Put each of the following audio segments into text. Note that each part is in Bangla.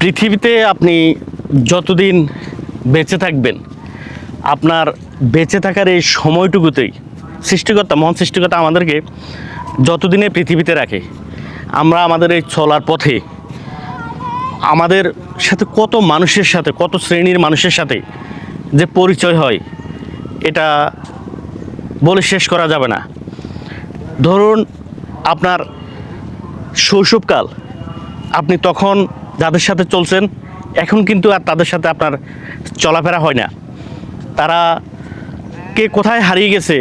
পৃথিবীতে আপনি যতদিন বেঁচে থাকবেন, আপনার বেঁচে থাকার এই সময়টুকুতেই সৃষ্টিকর্তা, মহান সৃষ্টিকর্তা আমাদেরকে যতদিনে পৃথিবীতে রাখে, আমরা আমাদের এই চলার পথে আমাদের সাথে কত মানুষের সাথে, কত শ্রেণীর মানুষের সাথে যে পরিচয় হয়, এটা বলে শেষ করা যাবে না। ধরুন আপনার শৈশবকাল, আপনি তখন যাদের সাথে চলছেন, এখন কিন্তু আর তাদের সাথে আপনার চলাফেরা হয় না। তারা কে কোথায় হারিয়ে গেছে,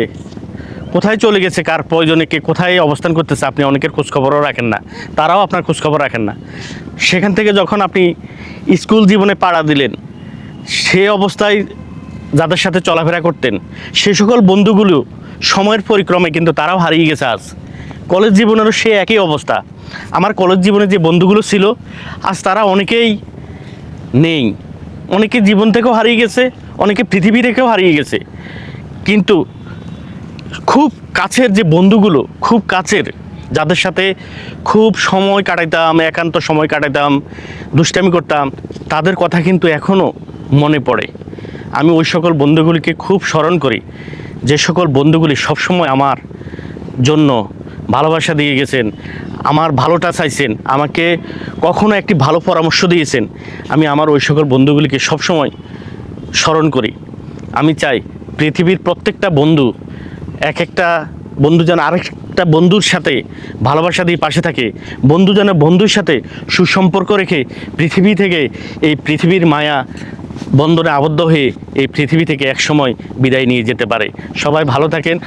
কোথায় চলে গেছে, কার প্রয়োজনে কে কোথায় অবস্থান করতেছে, আপনি অনেকের খোঁজখবরও রাখেন না, তারাও আপনার খোঁজখবর রাখেন না। সেখান থেকে যখন আপনি স্কুল জীবনে পাড়া দিলেন, সে অবস্থায় যাদের সাথে চলাফেরা করতেন, সে সকল বন্ধুগুলো সময়ের পরিক্রমে কিন্তু তারাও হারিয়ে গেছে। আজ কলেজ জীবনেরও সে একই অবস্থা। আমার কলেজ জীবনে যে বন্ধুগুলো ছিল, আজ তারা অনেকেই নেই, অনেকে জীবন থেকেও হারিয়ে গেছে, অনেকে পৃথিবী থেকেও হারিয়ে গেছে। কিন্তু খুব কাছের যে বন্ধুগুলো, খুব কাছের, যাদের সাথে খুব সময় কাটাইতাম, একান্ত সময় কাটাইতাম, দুষ্টামি করতাম, তাদের কথা কিন্তু এখনও মনে পড়ে। আমি ওই সকল বন্ধুগুলিকে খুব স্মরণ করি, যে সকল বন্ধুগুলি সবসময় আমার জন্য ভালোবাসা দিয়ে গেছেন, আমার ভালোটা চাইছেন, আমাকে কখনো একটি ভালো পরামর্শ দিয়েছেন। আমি আমার ওই সকল বন্ধুগুলিকে সবসময় স্মরণ করি। আমি চাই পৃথিবীর প্রত্যেকটা বন্ধু, এক একটা বন্ধু যেন আরেকটা বন্ধুর সাথে ভালোবাসা দিয়ে পাশে থাকে, বন্ধু যেন বন্ধুর সাথে সুসম্পর্ক রেখে পৃথিবী থেকে, এই পৃথিবীর মায়া বন্ধনে আবদ্ধ হয়ে এই পৃথিবী থেকে একসময় বিদায় নিয়ে যেতে পারে। সবাই ভালো থাকেন।